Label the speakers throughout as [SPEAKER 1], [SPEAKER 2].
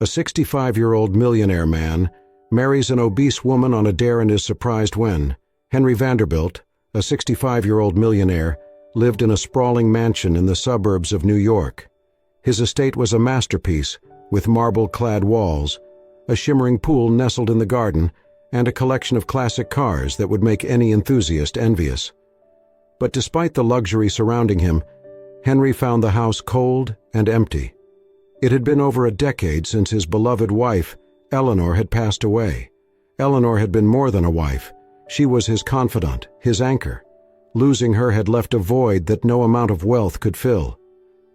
[SPEAKER 1] A 65-year-old millionaire man marries an obese woman on a dare and is surprised when Henry Vanderbilt, a 65-year-old millionaire, lived in a sprawling mansion in the suburbs of New York. His estate was a masterpiece, with marble-clad walls, a shimmering pool nestled in the garden, and a collection of classic cars that would make any enthusiast envious. But despite the luxury surrounding him, Henry found the house cold and empty. It had been over a decade since his beloved wife, Eleanor, had passed away. Eleanor had been more than a wife. She was his confidant, his anchor. Losing her had left a void that no amount of wealth could fill.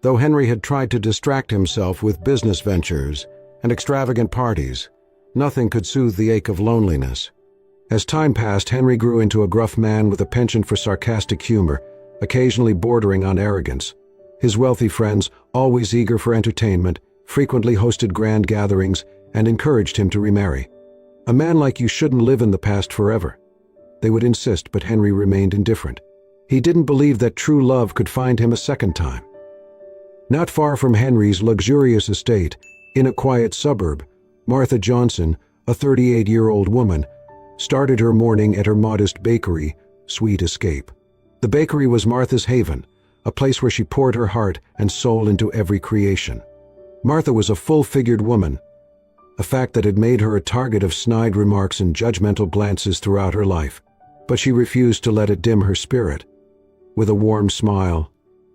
[SPEAKER 1] Though Henry had tried to distract himself with business ventures and extravagant parties, nothing could soothe the ache of loneliness. As time passed, Henry grew into a gruff man with a penchant for sarcastic humor, occasionally bordering on arrogance. His wealthy friends, always eager for entertainment, frequently hosted grand gatherings and encouraged him to remarry. "A man like you shouldn't live in the past forever," they would insist, but Henry remained indifferent. He didn't believe that true love could find him a second time. Not far from Henry's luxurious estate, in a quiet suburb, Martha Johnson, a 38-year-old woman, started her morning at her modest bakery, Sweet Escape. The bakery was Martha's haven, a place where she poured her heart and soul into every creation. Martha was a full-figured woman, a fact that had made her a target of snide remarks and judgmental glances throughout her life. But she refused to let it dim her spirit. With a warm smile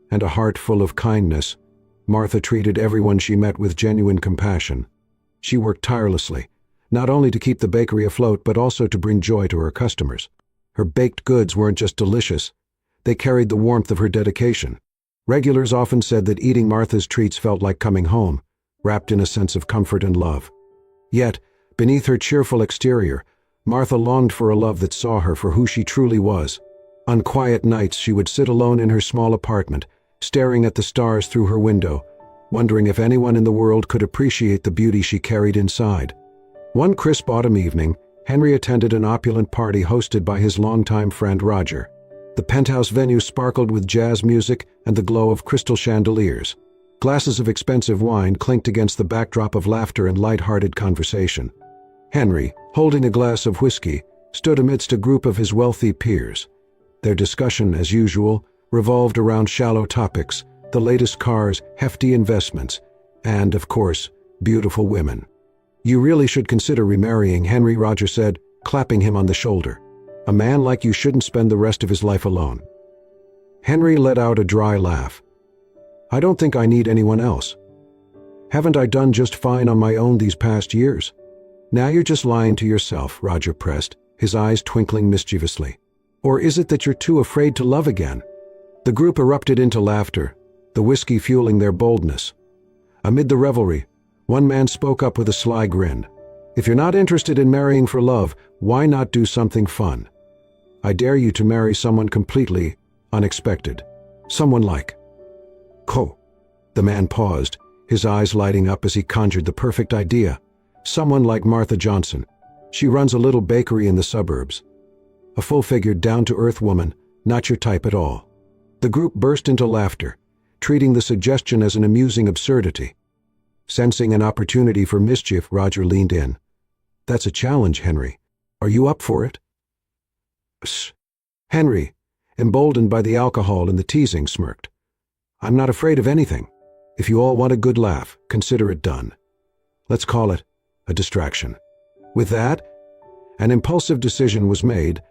[SPEAKER 1] and a heart full of kindness, Martha treated everyone she met with genuine compassion. She worked tirelessly, not only to keep the bakery afloat but also to bring joy to her customers. Her baked goods weren't just delicious, they carried the warmth of her dedication. Regulars often said that eating Martha's treats felt like coming home, wrapped in a sense of comfort and love. Yet, beneath her cheerful exterior, Martha longed for a love that saw her for who she truly was. On quiet nights she would sit alone in her small apartment, staring at the stars through her window, wondering if anyone in the world could appreciate the beauty she carried inside. One crisp autumn evening, Henry attended an opulent party hosted by his longtime friend Roger. The penthouse venue sparkled with jazz music and the glow of crystal chandeliers. Glasses of expensive wine clinked against the backdrop of laughter and light-hearted conversation. Henry, holding a glass of whiskey, stood amidst a group of his wealthy peers. Their discussion, as usual, revolved around shallow topics, the latest cars, hefty investments, and, of course, beautiful women. "You really should consider remarrying," Henry, Roger said, clapping him on the shoulder. "A man like you shouldn't spend the rest of his life alone." Henry let out a dry laugh. "I don't think I need anyone else. Haven't I done just fine on my own these past years?" "Now you're just lying to yourself," Roger pressed, his eyes twinkling mischievously. "Or is it that you're too afraid to love again?" The group erupted into laughter, the whiskey fueling their boldness. Amid the revelry, one man spoke up with a sly grin. "If you're not interested in marrying for love, why not do something fun? I dare you to marry someone completely unexpected. Someone like..." "Co." The man paused, his eyes lighting up as he conjured the perfect idea. "Someone like Martha Johnson. She runs a little bakery in the suburbs. A full-figured, down-to-earth woman, not your type at all." The group burst into laughter, treating the suggestion as an amusing absurdity. Sensing an opportunity for mischief, Roger leaned in. "That's a challenge, Henry. Are you up for it?" "Shh." Henry, emboldened by the alcohol and the teasing, smirked. "I'm not afraid of anything. If you all want a good laugh, consider it done. Let's call it a distraction." With that, an impulsive decision was made,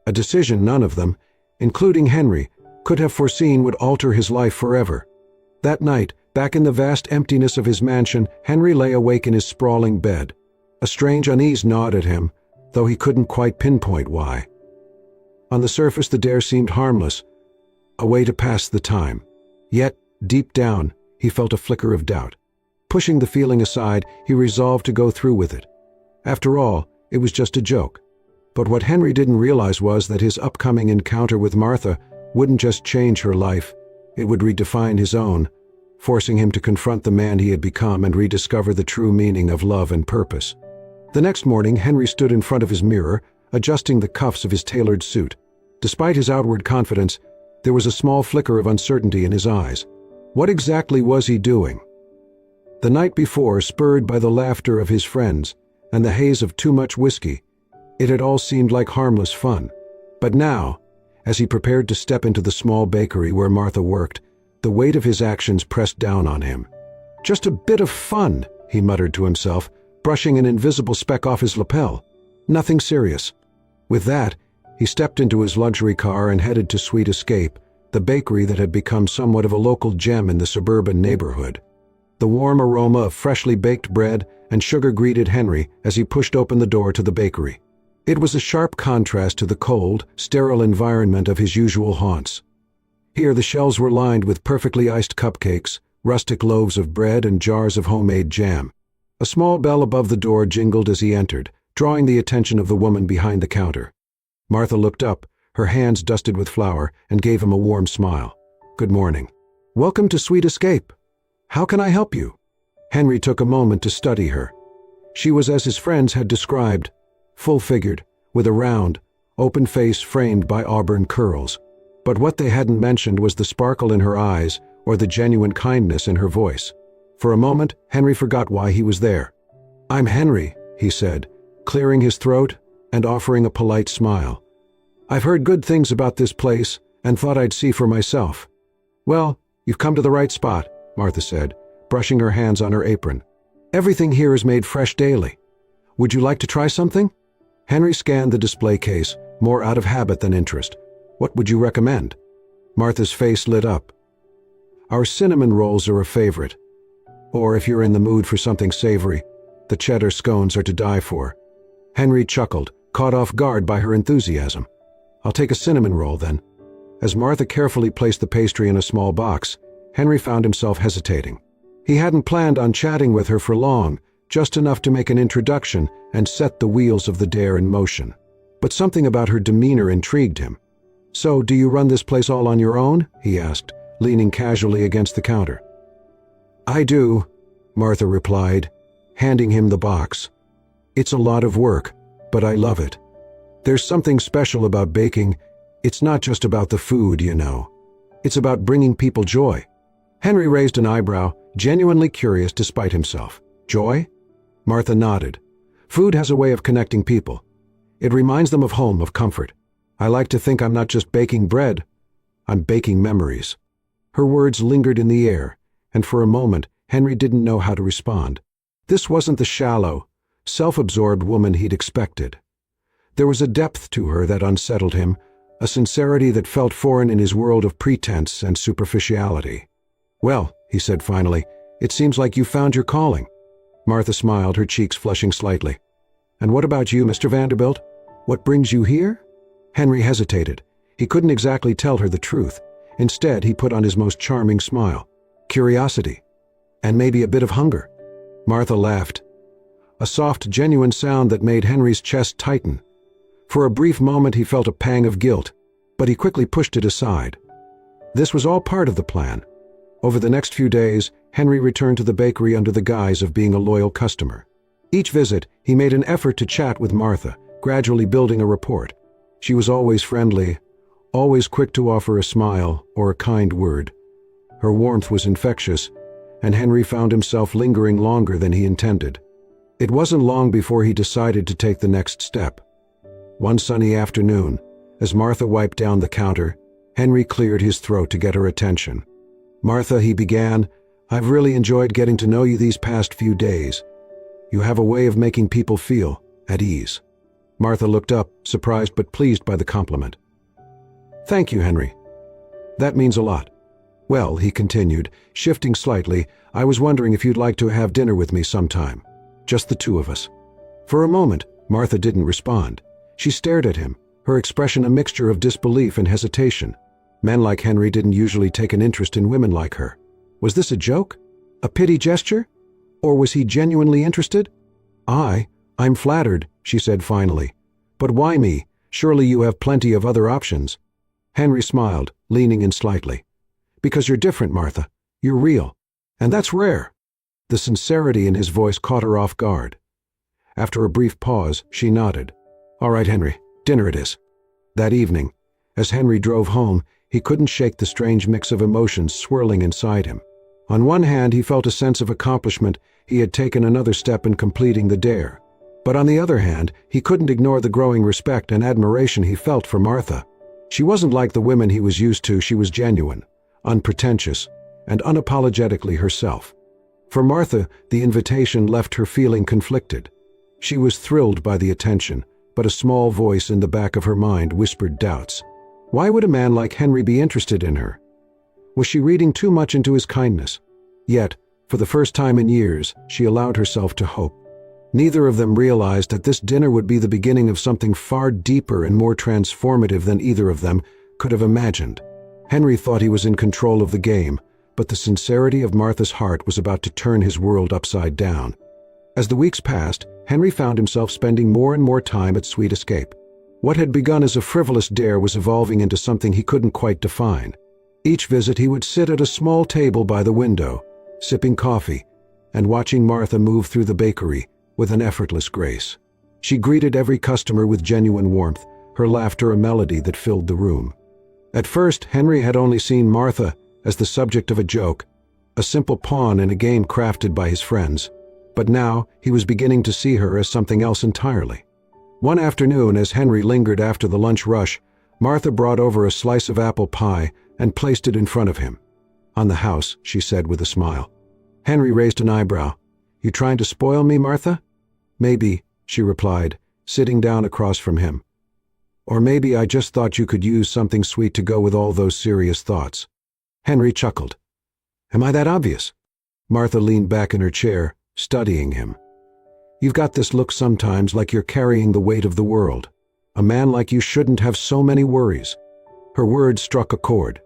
[SPEAKER 1] a decision none of them, including Henry, could have foreseen would alter his life forever. That night, back in the vast emptiness of his mansion, Henry lay awake in his sprawling bed. A strange unease gnawed at him, though he couldn't quite pinpoint why. On the surface, the dare seemed harmless, a way to pass the time. Yet, deep down, he felt a flicker of doubt. Pushing the feeling aside, he resolved to go through with it. After all, it was just a joke. But what Henry didn't realize was that his upcoming encounter with Martha wouldn't just change her life, it would redefine his own, forcing him to confront the man he had become and rediscover the true meaning of love and purpose. The next morning, Henry stood in front of his mirror, adjusting the cuffs of his tailored suit. Despite his outward confidence, there was a small flicker of uncertainty in his eyes. What exactly was he doing? The night before, spurred by the laughter of his friends and the haze of too much whiskey, it had all seemed like harmless fun. But now, as he prepared to step into the small bakery where Martha worked, the weight of his actions pressed down on him. "Just a bit of fun," he muttered to himself, brushing an invisible speck off his lapel. "Nothing serious." With that, he stepped into his luxury car and headed to Sweet Escape, the bakery that had become somewhat of a local gem in the suburban neighborhood. The warm aroma of freshly baked bread and sugar greeted Henry as he pushed open the door to the bakery. It was a sharp contrast to the cold, sterile environment of his usual haunts. Here the shelves were lined with perfectly iced cupcakes, rustic loaves of bread, and jars of homemade jam. A small bell above the door jingled as he entered, drawing the attention of the woman behind the counter. Martha looked up, her hands dusted with flour, and gave him a warm smile. "Good morning. Welcome to Sweet Escape. How can I help you?" Henry took a moment to study her. She was as his friends had described, full-figured, with a round, open face framed by auburn curls. But what they hadn't mentioned was the sparkle in her eyes or the genuine kindness in her voice. For a moment, Henry forgot why he was there. "I'm Henry," he said, clearing his throat and offering a polite smile. "I've heard good things about this place and thought I'd see for myself." "Well, you've come to the right spot," Martha said, brushing her hands on her apron. "Everything here is made fresh daily. Would you like to try something?" Henry scanned the display case, more out of habit than interest. "What would you recommend?" Martha's face lit up. "Our cinnamon rolls are a favorite. Or if you're in the mood for something savory, the cheddar scones are to die for." Henry chuckled, caught off guard by her enthusiasm. "I'll take a cinnamon roll, then." As Martha carefully placed the pastry in a small box, Henry found himself hesitating. He hadn't planned on chatting with her for long, just enough to make an introduction and set the wheels of the dare in motion. But something about her demeanor intrigued him. "So, do you run this place all on your own?" he asked, leaning casually against the counter. "I do," Martha replied, handing him the box. "It's a lot of work, but I love it. There's something special about baking. It's not just about the food, you know. It's about bringing people joy." Henry raised an eyebrow, genuinely curious despite himself. "Joy?" Martha nodded. "Food has a way of connecting people. It reminds them of home, of comfort. I like to think I'm not just baking bread, I'm baking memories." Her words lingered in the air, and for a moment Henry didn't know how to respond. This wasn't the shallow, self-absorbed woman he'd expected. There was a depth to her that unsettled him, a sincerity that felt foreign in his world of pretense and superficiality. "Well," he said finally, "it seems like you found your calling." Martha smiled, her cheeks flushing slightly. "And what about you, Mr. Vanderbilt? What brings you here?" Henry hesitated. He couldn't exactly tell her the truth. Instead, he put on his most charming smile. "Curiosity. And maybe a bit of hunger." Martha laughed. A soft, genuine sound that made Henry's chest tighten. For a brief moment he felt a pang of guilt, but he quickly pushed it aside. This was all part of the plan. Over the next few days, Henry returned to the bakery under the guise of being a loyal customer. Each visit, he made an effort to chat with Martha, gradually building a rapport. She was always friendly, always quick to offer a smile or a kind word. Her warmth was infectious, and Henry found himself lingering longer than he intended. It wasn't long before he decided to take the next step. One sunny afternoon, as Martha wiped down the counter, Henry cleared his throat to get her attention. "Martha," he began, "I've really enjoyed getting to know you these past few days. You have a way of making people feel at ease." Martha looked up, surprised but pleased by the compliment. "Thank you, Henry. That means a lot. Well," he continued, shifting slightly, "I was wondering if you'd like to have dinner with me sometime. Just the two of us." For a moment, Martha didn't respond. She stared at him, her expression a mixture of disbelief and hesitation. Men like Henry didn't usually take an interest in women like her. Was this a joke? A pity gesture? Or was he genuinely interested? I'm flattered," she said finally. "But why me? Surely you have plenty of other options." Henry smiled, leaning in slightly. "Because you're different, Martha. You're real. And that's rare." The sincerity in his voice caught her off guard. After a brief pause, she nodded. "All right, Henry, dinner it is." That evening, as Henry drove home, he couldn't shake the strange mix of emotions swirling inside him. On one hand, he felt a sense of accomplishment. He had taken another step in completing the dare. But on the other hand, he couldn't ignore the growing respect and admiration he felt for Martha. She wasn't like the women he was used to. She was genuine, unpretentious, and unapologetically herself. For Martha, the invitation left her feeling conflicted. She was thrilled by the attention, but a small voice in the back of her mind whispered doubts. Why would a man like Henry be interested in her? Was she reading too much into his kindness? Yet, for the first time in years, she allowed herself to hope. Neither of them realized that this dinner would be the beginning of something far deeper and more transformative than either of them could have imagined. Henry thought he was in control of the game, but the sincerity of Martha's heart was about to turn his world upside down. As the weeks passed, Henry found himself spending more and more time at Sweet Escape. What had begun as a frivolous dare was evolving into something he couldn't quite define. Each visit he would sit at a small table by the window, sipping coffee, and watching Martha move through the bakery with an effortless grace. She greeted every customer with genuine warmth, her laughter a melody that filled the room. At first, Henry had only seen Martha as the subject of a joke, a simple pawn in a game crafted by his friends. But now he was beginning to see her as something else entirely. One afternoon, as Henry lingered after the lunch rush, Martha brought over a slice of apple pie and placed it in front of him. "On the house," she said with a smile. Henry raised an eyebrow. "You trying to spoil me, Martha?" "Maybe," she replied, sitting down across from him. "Or maybe I just thought you could use something sweet to go with all those serious thoughts." Henry chuckled. "Am I that obvious?" Martha leaned back in her chair, studying him. "You've got this look sometimes like you're carrying the weight of the world. A man like you shouldn't have so many worries." Her words struck a chord.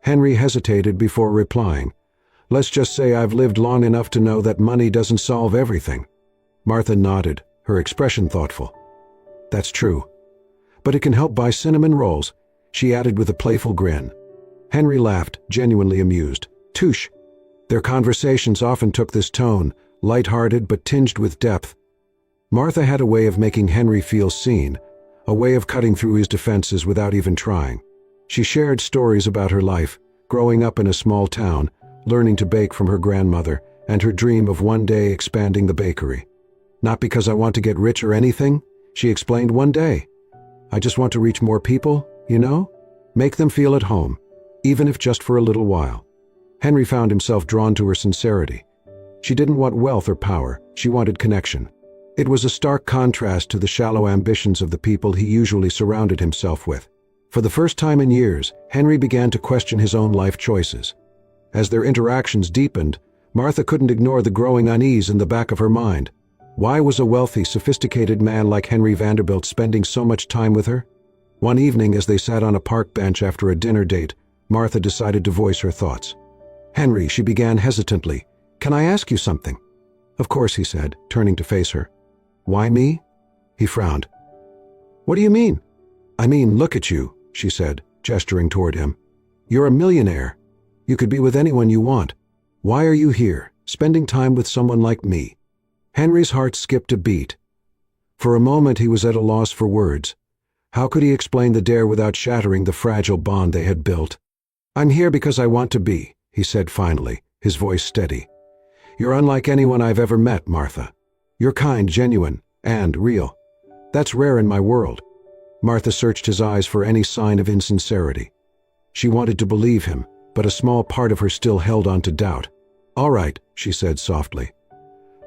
[SPEAKER 1] Henry hesitated before replying. "Let's just say I've lived long enough to know that money doesn't solve everything." Martha nodded, her expression thoughtful. "That's true. But it can help buy cinnamon rolls," she added with a playful grin. Henry laughed, genuinely amused. Touche! Their conversations often took this tone, light-hearted but tinged with depth. Martha had a way of making Henry feel seen, a way of cutting through his defenses without even trying. She shared stories about her life, growing up in a small town, learning to bake from her grandmother, and her dream of one day expanding the bakery. "Not because I want to get rich or anything," she explained, "one day. I just want to reach more people, you know? Make them feel at home, even if just for a little while." Henry found himself drawn to her sincerity. She didn't want wealth or power, she wanted connection. It was a stark contrast to the shallow ambitions of the people he usually surrounded himself with. For the first time in years, Henry began to question his own life choices. As their interactions deepened, Martha couldn't ignore the growing unease in the back of her mind. Why was a wealthy, sophisticated man like Henry Vanderbilt spending so much time with her? One evening, as they sat on a park bench after a dinner date, Martha decided to voice her thoughts. "Henry," she began hesitantly, "can I ask you something?" "Of course," he said, turning to face her. "Why me?" He frowned. "What do you mean?" "I mean, look at you," she said, gesturing toward him. "You're a millionaire. You could be with anyone you want. Why are you here, spending time with someone like me?" Henry's heart skipped a beat. For a moment he was at a loss for words. How could he explain the dare without shattering the fragile bond they had built? "I'm here because I want to be," he said finally, his voice steady. "You're unlike anyone I've ever met, Martha. You're kind, genuine, and real. That's rare in my world." Martha searched his eyes for any sign of insincerity. She wanted to believe him, but a small part of her still held on to doubt. "All right," she said softly.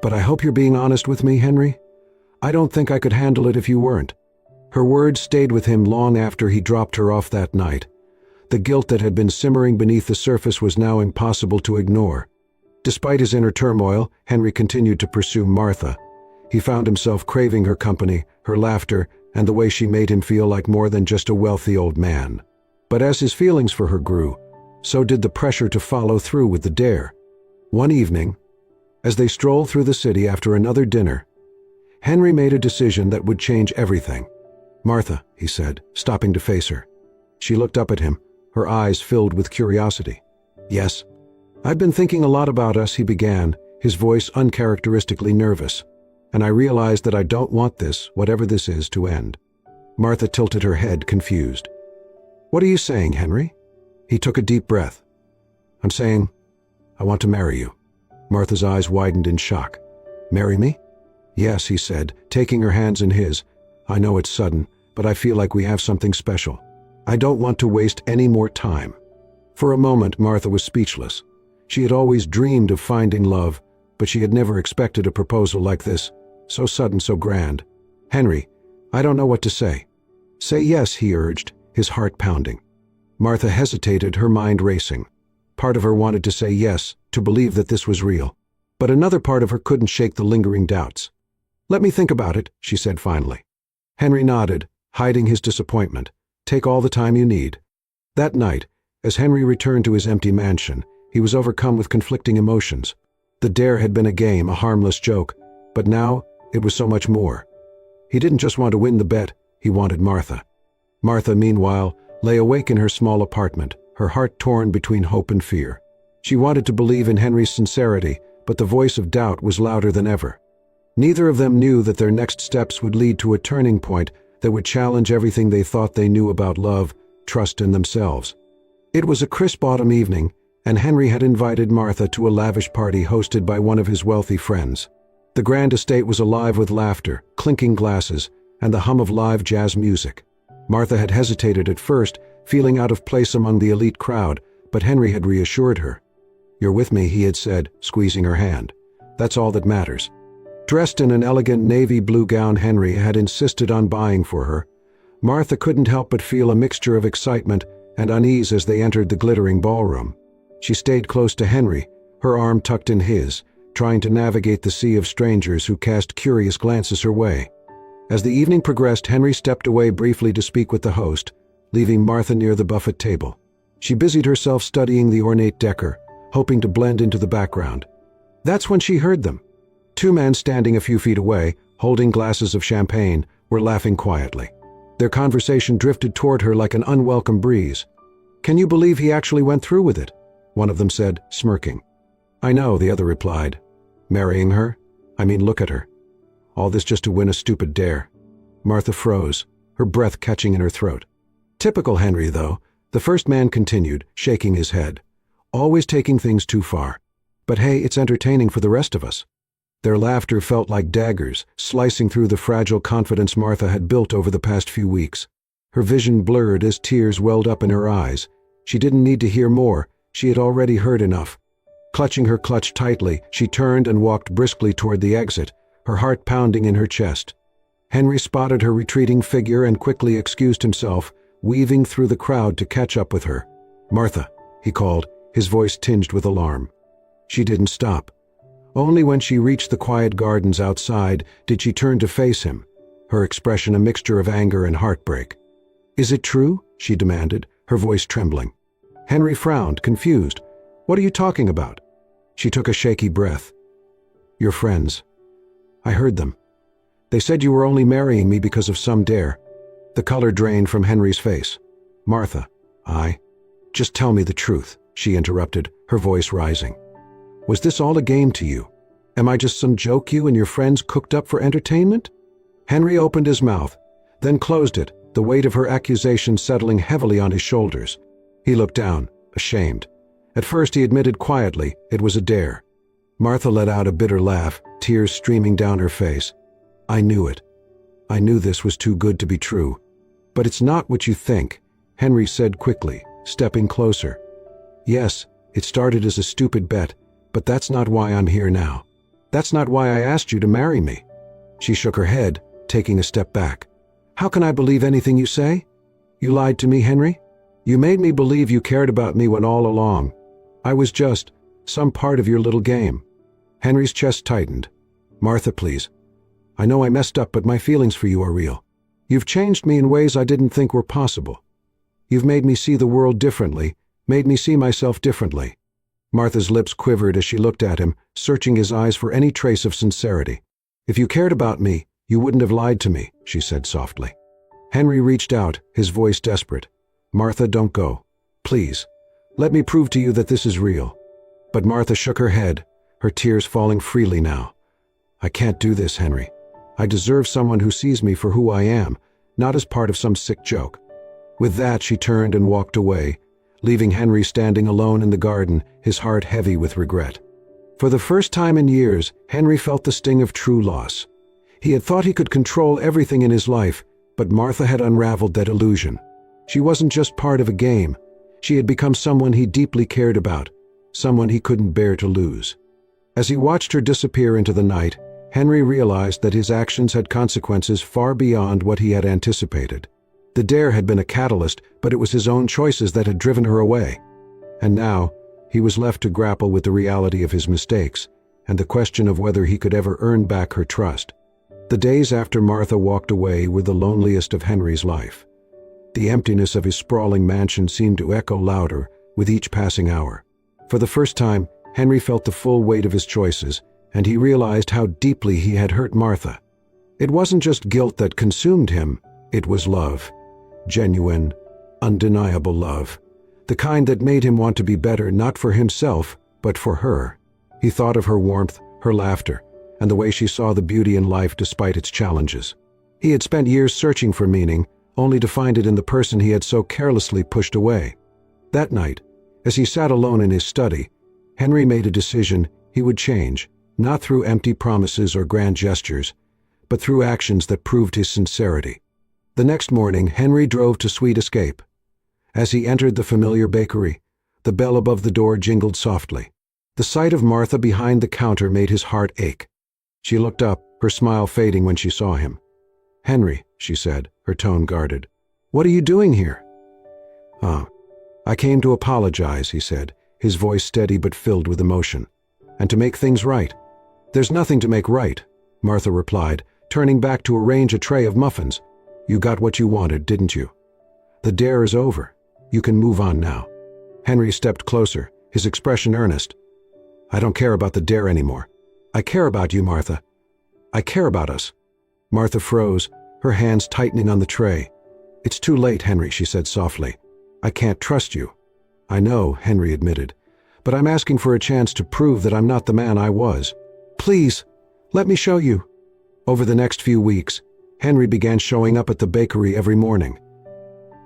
[SPEAKER 1] "But I hope you're being honest with me, Henry. I don't think I could handle it if you weren't." Her words stayed with him long after he dropped her off that night. The guilt that had been simmering beneath the surface was now impossible to ignore. Despite his inner turmoil, Henry continued to pursue Martha. He found himself craving her company, her laughter, and the way she made him feel like more than just a wealthy old man. But as his feelings for her grew, so did the pressure to follow through with the dare. One evening, as they strolled through the city after another dinner, Henry made a decision that would change everything. "Martha," he said, stopping to face her. She looked up at him, her eyes filled with curiosity. "Yes?" "I've been thinking a lot about us," he began, his voice uncharacteristically nervous. "And I realize that I don't want this, whatever this is, to end." Martha tilted her head, confused. "What are you saying, Henry?" He took a deep breath. "I'm saying, I want to marry you." Martha's eyes widened in shock. "Marry me?" "Yes," he said, taking her hands in his. "I know it's sudden, but I feel like we have something special. I don't want to waste any more time." For a moment, Martha was speechless. She had always dreamed of finding love, but she had never expected a proposal like this, so sudden, so grand. "Henry, I don't know what to say." "Say yes," he urged, his heart pounding. Martha hesitated, her mind racing. Part of her wanted to say yes, to believe that this was real. But another part of her couldn't shake the lingering doubts. "Let me think about it," she said finally. Henry nodded, hiding his disappointment. "Take all the time you need." That night, as Henry returned to his empty mansion, he was overcome with conflicting emotions. The dare had been a game, a harmless joke, but now it was so much more. He didn't just want to win the bet, he wanted Martha. Martha, meanwhile, lay awake in her small apartment, her heart torn between hope and fear. She wanted to believe in Henry's sincerity, but the voice of doubt was louder than ever. Neither of them knew that their next steps would lead to a turning point that would challenge everything they thought they knew about love, trust, and themselves. It was a crisp autumn evening, and Henry had invited Martha to a lavish party hosted by one of his wealthy friends. The grand estate was alive with laughter, clinking glasses, and the hum of live jazz music. Martha had hesitated at first, feeling out of place among the elite crowd, but Henry had reassured her. "You're with me," he had said, squeezing her hand. "That's all that matters." Dressed in an elegant navy blue gown Henry had insisted on buying for her, Martha couldn't help but feel a mixture of excitement and unease as they entered the glittering ballroom. She stayed close to Henry, her arm tucked in his, trying to navigate the sea of strangers who cast curious glances her way. As the evening progressed, Henry stepped away briefly to speak with the host, leaving Martha near the buffet table. She busied herself studying the ornate decor, hoping to blend into the background. That's when she heard them. Two men standing a few feet away, holding glasses of champagne, were laughing quietly. Their conversation drifted toward her like an unwelcome breeze. "Can you believe he actually went through with it?" one of them said, smirking. "I know," the other replied. "Marrying her? I mean, look at her. All this just to win a stupid dare." Martha froze, her breath catching in her throat. "Typical Henry, though," the first man continued, shaking his head. "Always taking things too far. But hey, it's entertaining for the rest of us." Their laughter felt like daggers, slicing through the fragile confidence Martha had built over the past few weeks. Her vision blurred as tears welled up in her eyes. She didn't need to hear more, she had already heard enough. Clutching her clutch tightly, she turned and walked briskly toward the exit, her heart pounding in her chest. Henry spotted her retreating figure and quickly excused himself, weaving through the crowd to catch up with her. "Martha," he called, his voice tinged with alarm. She didn't stop. Only when she reached the quiet gardens outside did she turn to face him, her expression a mixture of anger and heartbreak. "Is it true?" she demanded, her voice trembling. Henry frowned, confused. "What are you talking about?" She took a shaky breath. "Your friends. I heard them. They said you were only marrying me because of some dare." The color drained from Henry's face. "Martha, Just tell me the truth," she interrupted, her voice rising. "Was this all a game to you? Am I just some joke you and your friends cooked up for entertainment?" Henry opened his mouth, then closed it, the weight of her accusation settling heavily on his shoulders. He looked down, ashamed. At first he admitted quietly it was a dare. Martha let out a bitter laugh, tears streaming down her face. "I knew it. I knew this was too good to be true. But it's not what you think," Henry said quickly, stepping closer. "Yes, it started as a stupid bet, but that's not why I'm here now. That's not why I asked you to marry me." She shook her head, taking a step back. "How can I believe anything you say? You lied to me, Henry. You made me believe you cared about me when all along I was just some part of your little game." Henry's chest tightened. "Martha, please. I know I messed up, but my feelings for you are real. You've changed me in ways I didn't think were possible. You've made me see the world differently, made me see myself differently." Martha's lips quivered as she looked at him, searching his eyes for any trace of sincerity. "If you cared about me, you wouldn't have lied to me," she said softly. Henry reached out, his voice desperate. "Martha, don't go. Please. Let me prove to you that this is real." But Martha shook her head, her tears falling freely now. "I can't do this, Henry. I deserve someone who sees me for who I am, not as part of some sick joke." With that, she turned and walked away, leaving Henry standing alone in the garden, his heart heavy with regret. For the first time in years, Henry felt the sting of true loss. He had thought he could control everything in his life, but Martha had unraveled that illusion. She wasn't just part of a game. She had become someone he deeply cared about, someone he couldn't bear to lose. As he watched her disappear into the night, Henry realized that his actions had consequences far beyond what he had anticipated. The dare had been a catalyst, but it was his own choices that had driven her away. And now, he was left to grapple with the reality of his mistakes and the question of whether he could ever earn back her trust. The days after Martha walked away were the loneliest of Henry's life. The emptiness of his sprawling mansion seemed to echo louder with each passing hour. For the first time, Henry felt the full weight of his choices, and he realized how deeply he had hurt Martha. It wasn't just guilt that consumed him, it was love. Genuine, undeniable love. The kind that made him want to be better not for himself, but for her. He thought of her warmth, her laughter, and the way she saw the beauty in life despite its challenges. He had spent years searching for meaning, only to find it in the person he had so carelessly pushed away. That night, as he sat alone in his study, Henry made a decision he would change, not through empty promises or grand gestures, but through actions that proved his sincerity. The next morning, Henry drove to Sweet Escape. As he entered the familiar bakery, the bell above the door jingled softly. The sight of Martha behind the counter made his heart ache. She looked up, her smile fading when she saw him. "Henry," she said, her tone guarded. "What are you doing here?" I came to apologize," he said, his voice steady but filled with emotion. "And to make things right." "There's nothing to make right," Martha replied, turning back to arrange a tray of muffins. "You got what you wanted, didn't you? The dare is over. You can move on now." Henry stepped closer, his expression earnest. "I don't care about the dare anymore. I care about you, Martha. I care about us." Martha froze, her hands tightening on the tray. "It's too late, Henry," she said softly. "I can't trust you." "I know," Henry admitted, "but I'm asking for a chance to prove that I'm not the man I was." "Please, let me show you." Over the next few weeks, Henry began showing up at the bakery every morning.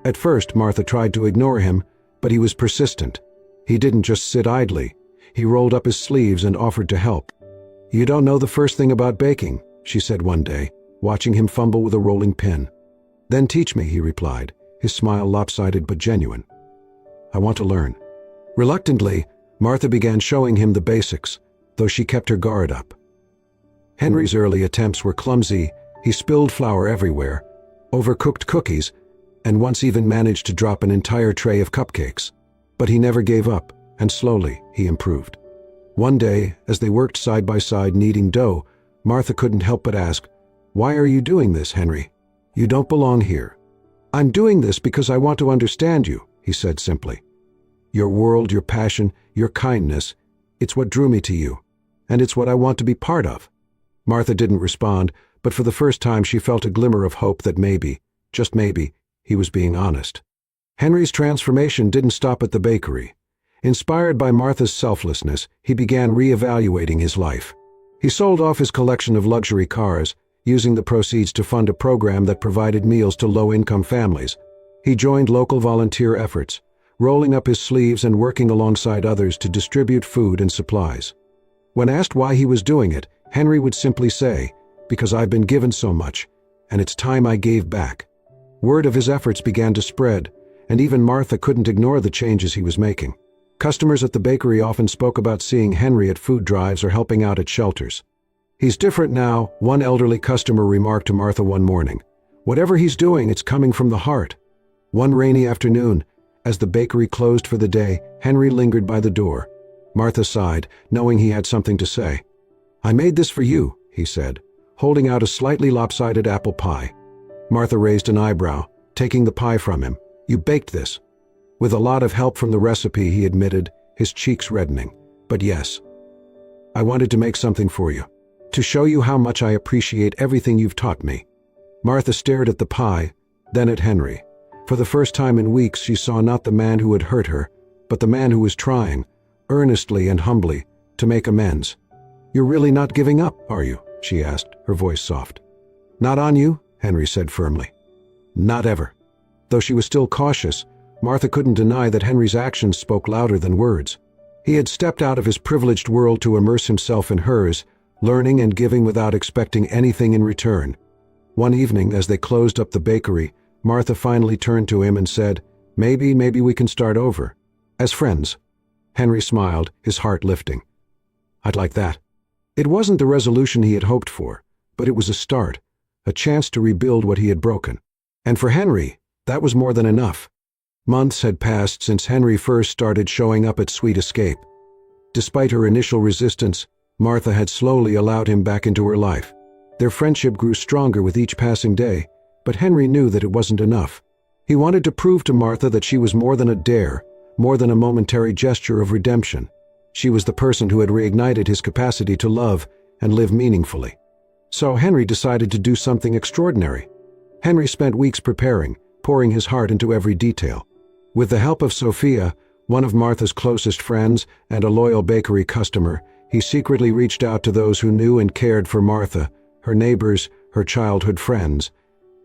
[SPEAKER 1] At first, Martha tried to ignore him, but he was persistent. He didn't just sit idly. He rolled up his sleeves and offered to help. "You don't know the first thing about baking," she said one day, watching him fumble with a rolling pin. "Then teach me," he replied, his smile lopsided but genuine. "I want to learn." Reluctantly, Martha began showing him the basics, though she kept her guard up. Henry's early attempts were clumsy. He spilled flour everywhere, overcooked cookies, and once even managed to drop an entire tray of cupcakes. But he never gave up, and slowly he improved. One day, as they worked side by side kneading dough, Martha couldn't help but ask, "Why are you doing this, Henry? You don't belong here." "I'm doing this because I want to understand you," he said simply. "Your world, your passion, your kindness, it's what drew me to you, and it's what I want to be part of." Martha didn't respond, but for the first time she felt a glimmer of hope that maybe, just maybe, he was being honest. Henry's transformation didn't stop at the bakery. Inspired by Martha's selflessness, he began re-evaluating his life. He sold off his collection of luxury cars, using the proceeds to fund a program that provided meals to low-income families. He joined local volunteer efforts, rolling up his sleeves and working alongside others to distribute food and supplies. When asked why he was doing it, Henry would simply say, "Because I've been given so much, and it's time I gave back." Word of his efforts began to spread, and even Martha couldn't ignore the changes he was making. Customers at the bakery often spoke about seeing Henry at food drives or helping out at shelters. "He's different now," one elderly customer remarked to Martha one morning. "Whatever he's doing, it's coming from the heart." One rainy afternoon, as the bakery closed for the day, Henry lingered by the door. Martha sighed, knowing he had something to say. "I made this for you," he said, holding out a slightly lopsided apple pie. Martha raised an eyebrow, taking the pie from him. "You baked this?" "With a lot of help from the recipe," he admitted, his cheeks reddening. "But yes, I wanted to make something for you, to show you how much I appreciate everything you've taught me." Martha stared at the pie, then at Henry. For the first time in weeks, she saw not the man who had hurt her, but the man who was trying, earnestly and humbly, to make amends. "You're really not giving up, are you?" she asked, her voice soft. "Not on you," Henry said firmly. "Not ever." Though she was still cautious, Martha couldn't deny that Henry's actions spoke louder than words. He had stepped out of his privileged world to immerse himself in hers, learning and giving without expecting anything in return. One evening, as they closed up the bakery, Martha finally turned to him and said, Maybe we can start over. As friends." Henry smiled, his heart lifting. "I'd like that." It wasn't the resolution he had hoped for, but it was a start, a chance to rebuild what he had broken. And for Henry, that was more than enough. Months had passed since Henry first started showing up at Sweet Escape. Despite her initial resistance, Martha had slowly allowed him back into her life. Their friendship grew stronger with each passing day, but Henry knew that it wasn't enough. He wanted to prove to Martha that she was more than a dare, more than a momentary gesture of redemption. She was the person who had reignited his capacity to love and live meaningfully. So Henry decided to do something extraordinary. Henry spent weeks preparing, pouring his heart into every detail. With the help of Sophia, one of Martha's closest friends and a loyal bakery customer, he secretly reached out to those who knew and cared for Martha, her neighbors, her childhood friends,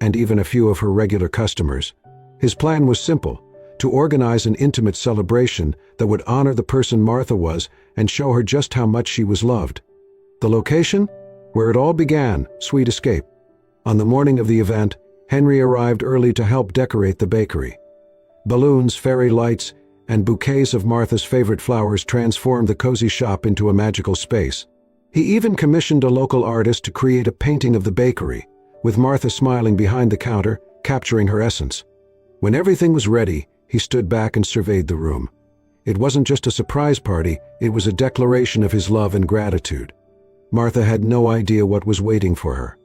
[SPEAKER 1] and even a few of her regular customers. His plan was simple: to organize an intimate celebration that would honor the person Martha was and show her just how much she was loved. The location? Where it all began, Sweet Escape. On the morning of the event, Henry arrived early to help decorate the bakery. Balloons, fairy lights, and bouquets of Martha's favorite flowers transformed the cozy shop into a magical space. He even commissioned a local artist to create a painting of the bakery, with Martha smiling behind the counter, capturing her essence. When everything was ready, he stood back and surveyed the room. It wasn't just a surprise party, it was a declaration of his love and gratitude. Martha had no idea what was waiting for her.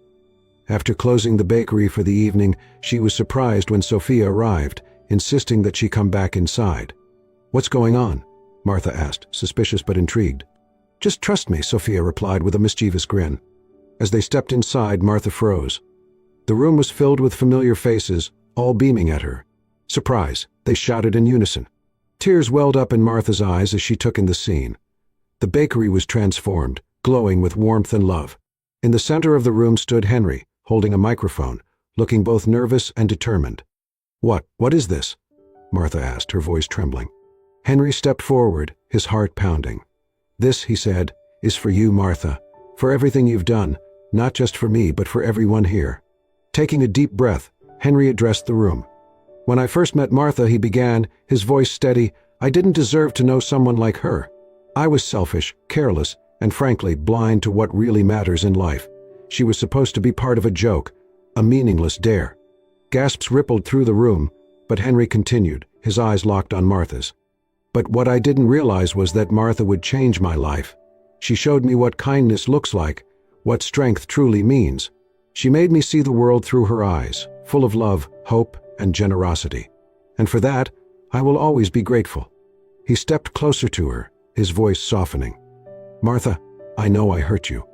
[SPEAKER 1] After closing the bakery for the evening, she was surprised when Sophia arrived, insisting that she come back inside. "What's going on?" Martha asked, suspicious but intrigued. "Just trust me," Sophia replied with a mischievous grin. As they stepped inside, Martha froze. The room was filled with familiar faces, all beaming at her. "Surprise!" they shouted in unison. Tears welled up in Martha's eyes as she took in the scene. The bakery was transformed, glowing with warmth and love. In the center of the room stood Henry, holding a microphone, looking both nervous and determined. What is this?" Martha asked, her voice trembling. Henry stepped forward, his heart pounding. "This," he said, "is for you, Martha, for everything you've done, not just for me, but for everyone here." Taking a deep breath, Henry addressed the room. "When I first met Martha," he began, his voice steady, "I didn't deserve to know someone like her. I was selfish, careless, and frankly, blind to what really matters in life. She was supposed to be part of a joke, a meaningless dare." Gasps rippled through the room, but Henry continued, his eyes locked on Martha's. "But what I didn't realize was that Martha would change my life. She showed me what kindness looks like, what strength truly means. She made me see the world through her eyes, full of love, hope, and generosity. And for that, I will always be grateful." He stepped closer to her, his voice softening. "Martha, I know I hurt you.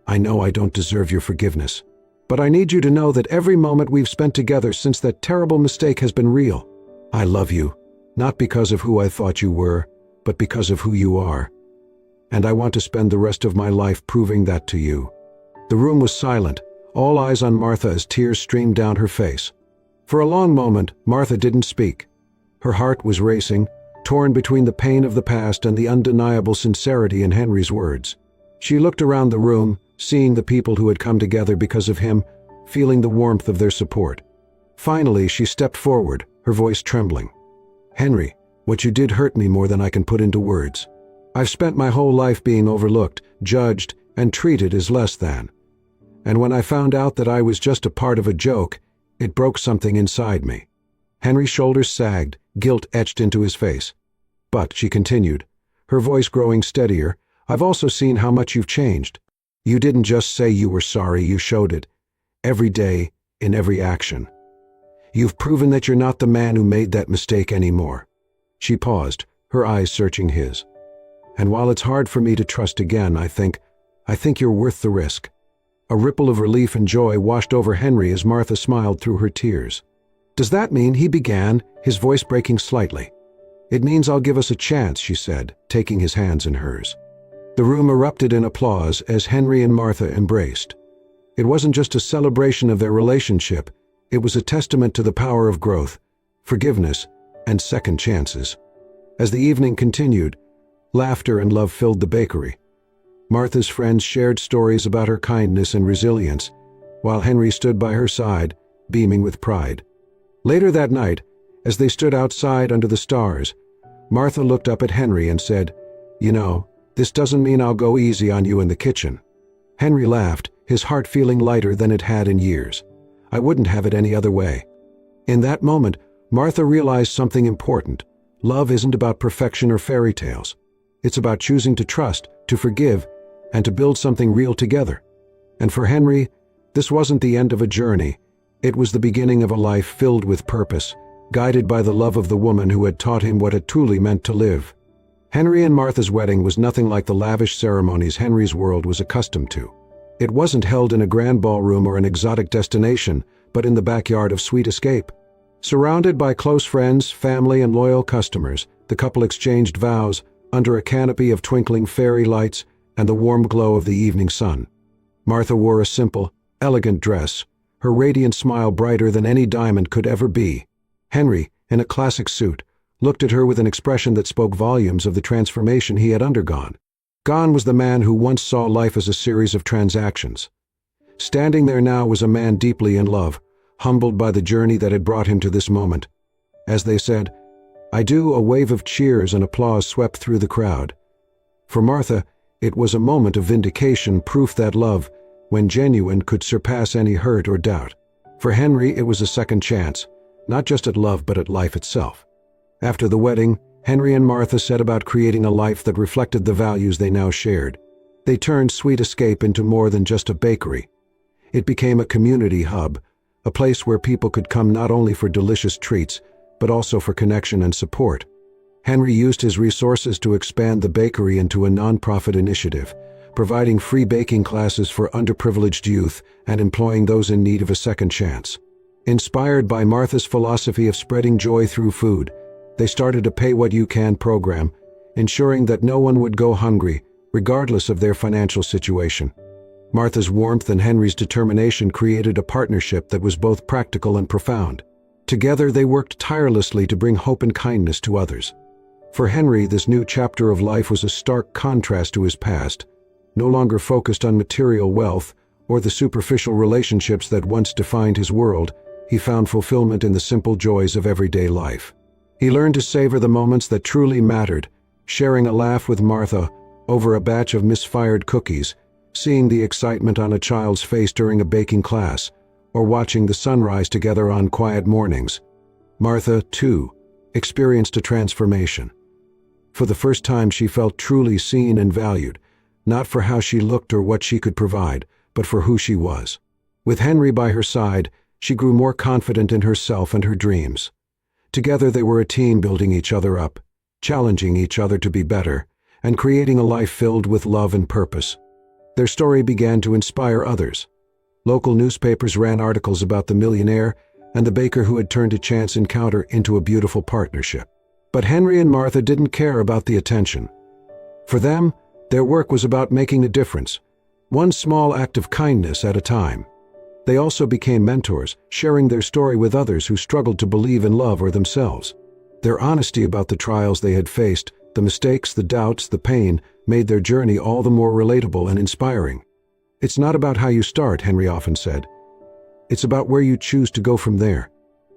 [SPEAKER 1] I know I don't deserve your forgiveness. But I need you to know that every moment we've spent together since that terrible mistake has been real. I love you, not because of who I thought you were, but because of who you are. And I want to spend the rest of my life proving that to you." The room was silent, all eyes on Martha as tears streamed down her face. For a long moment, Martha didn't speak. Her heart was racing, torn between the pain of the past and the undeniable sincerity in Henry's words. She looked around the room, seeing the people who had come together because of him, feeling the warmth of their support. Finally, she stepped forward, her voice trembling. "Henry, what you did hurt me more than I can put into words. I've spent my whole life being overlooked, judged, and treated as less than. And when I found out that I was just a part of a joke, it broke something inside me." Henry's shoulders sagged, guilt etched into his face. "But," she continued, her voice growing steadier, "I've also seen how much you've changed. You didn't just say you were sorry, you showed it. Every day, in every action. You've proven that you're not the man who made that mistake anymore." She paused, her eyes searching his. "And while it's hard for me to trust again, I think you're worth the risk." A ripple of relief and joy washed over Henry as Martha smiled through her tears. "Does that mean," he began, his voice breaking slightly. "It means I'll give us a chance," she said, taking his hands in hers. The room erupted in applause as Henry and Martha embraced. It wasn't just a celebration of their relationship, it was a testament to the power of growth, forgiveness, and second chances. As the evening continued, laughter and love filled the bakery. Martha's friends shared stories about her kindness and resilience, while Henry stood by her side, beaming with pride. Later that night, as they stood outside under the stars, Martha looked up at Henry and said, "You know, this doesn't mean I'll go easy on you in the kitchen." Henry laughed, his heart feeling lighter than it had in years. "I wouldn't have it any other way." In that moment, Martha realized something important. Love isn't about perfection or fairy tales. It's about choosing to trust, to forgive, and to build something real together. And for Henry, this wasn't the end of a journey. It was the beginning of a life filled with purpose, guided by the love of the woman who had taught him what it truly meant to live. Henry and Martha's wedding was nothing like the lavish ceremonies Henry's world was accustomed to. It wasn't held in a grand ballroom or an exotic destination, but in the backyard of Sweet Escape. Surrounded by close friends, family, and loyal customers, the couple exchanged vows under a canopy of twinkling fairy lights and the warm glow of the evening sun. Martha wore a simple, elegant dress, her radiant smile brighter than any diamond could ever be. Henry, in a classic suit, looked at her with an expression that spoke volumes of the transformation he had undergone. Gone was the man who once saw life as a series of transactions. Standing there now was a man deeply in love, humbled by the journey that had brought him to this moment. As they said, "I do," a wave of cheers and applause swept through the crowd. For Martha, it was a moment of vindication, proof that love, when genuine, could surpass any hurt or doubt. For Henry, it was a second chance, not just at love but at life itself. After the wedding, Henry and Martha set about creating a life that reflected the values they now shared. They turned Sweet Escape into more than just a bakery. It became a community hub, a place where people could come not only for delicious treats, but also for connection and support. Henry used his resources to expand the bakery into a nonprofit initiative, providing free baking classes for underprivileged youth and employing those in need of a second chance. Inspired by Martha's philosophy of spreading joy through food, they started a pay-what-you-can program, ensuring that no one would go hungry, regardless of their financial situation. Martha's warmth and Henry's determination created a partnership that was both practical and profound. Together they worked tirelessly to bring hope and kindness to others. For Henry, this new chapter of life was a stark contrast to his past. No longer focused on material wealth or the superficial relationships that once defined his world, he found fulfillment in the simple joys of everyday life. He learned to savor the moments that truly mattered, sharing a laugh with Martha over a batch of misfired cookies, seeing the excitement on a child's face during a baking class, or watching the sunrise together on quiet mornings. Martha, too, experienced a transformation. For the first time she felt truly seen and valued, not for how she looked or what she could provide, but for who she was. With Henry by her side, she grew more confident in herself and her dreams. Together they were a team, building each other up, challenging each other to be better, and creating a life filled with love and purpose. Their story began to inspire others. Local newspapers ran articles about the millionaire and the baker who had turned a chance encounter into a beautiful partnership. But Henry and Martha didn't care about the attention. For them, their work was about making a difference, one small act of kindness at a time. They also became mentors, sharing their story with others who struggled to believe in love or themselves. Their honesty about the trials they had faced, the mistakes, the doubts, the pain, made their journey all the more relatable and inspiring. "It's not about how you start," Henry often said. "It's about where you choose to go from there."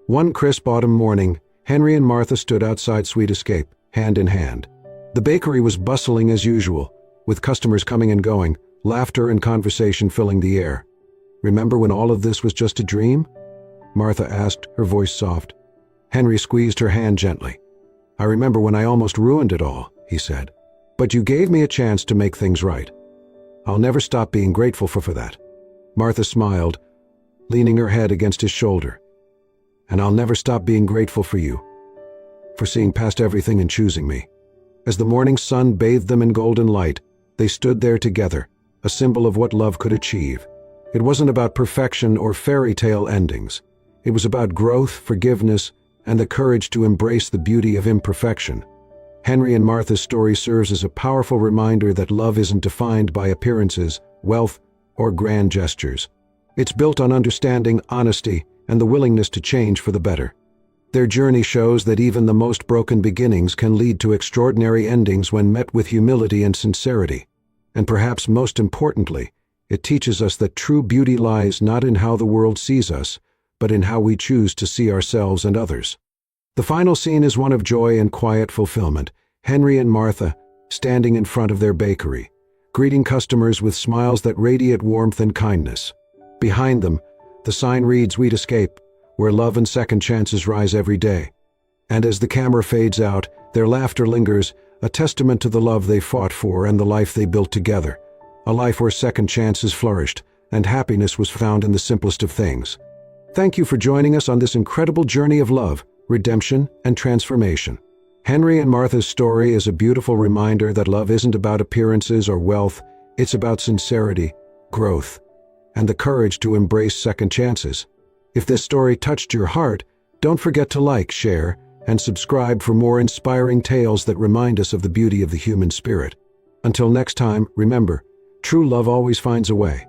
[SPEAKER 1] One crisp autumn morning, Henry and Martha stood outside Sweet Escape, hand in hand. The bakery was bustling as usual, with customers coming and going, laughter and conversation filling the air. "Remember when all of this was just a dream?" Martha asked, her voice soft. Henry squeezed her hand gently. "I remember when I almost ruined it all," he said. "But you gave me a chance to make things right. I'll never stop being grateful for that." Martha smiled, leaning her head against his shoulder. "And I'll never stop being grateful for you, for seeing past everything and choosing me." As the morning sun bathed them in golden light, they stood there together, a symbol of what love could achieve. It wasn't about perfection or fairy tale endings. It was about growth, forgiveness, and the courage to embrace the beauty of imperfection. Henry and Martha's story serves as a powerful reminder that love isn't defined by appearances, wealth, or grand gestures. It's built on understanding, honesty, and the willingness to change for the better. Their journey shows that even the most broken beginnings can lead to extraordinary endings when met with humility and sincerity. And perhaps most importantly, it teaches us that true beauty lies not in how the world sees us, but in how we choose to see ourselves and others. The final scene is one of joy and quiet fulfillment. Henry and Martha, standing in front of their bakery, greeting customers with smiles that radiate warmth and kindness. Behind them, the sign reads, "We'd escape, where love and second chances rise every day." And as the camera fades out, their laughter lingers, a testament to the love they fought for and the life they built together. A life where second chances flourished and happiness was found in the simplest of things. Thank you for joining us on this incredible journey of love, redemption, and transformation. Henry and Martha's story is a beautiful reminder that love isn't about appearances or wealth, it's about sincerity, growth, and the courage to embrace second chances. If this story touched your heart, don't forget to like, share, and subscribe for more inspiring tales that remind us of the beauty of the human spirit. Until next time, remember, true love always finds a way.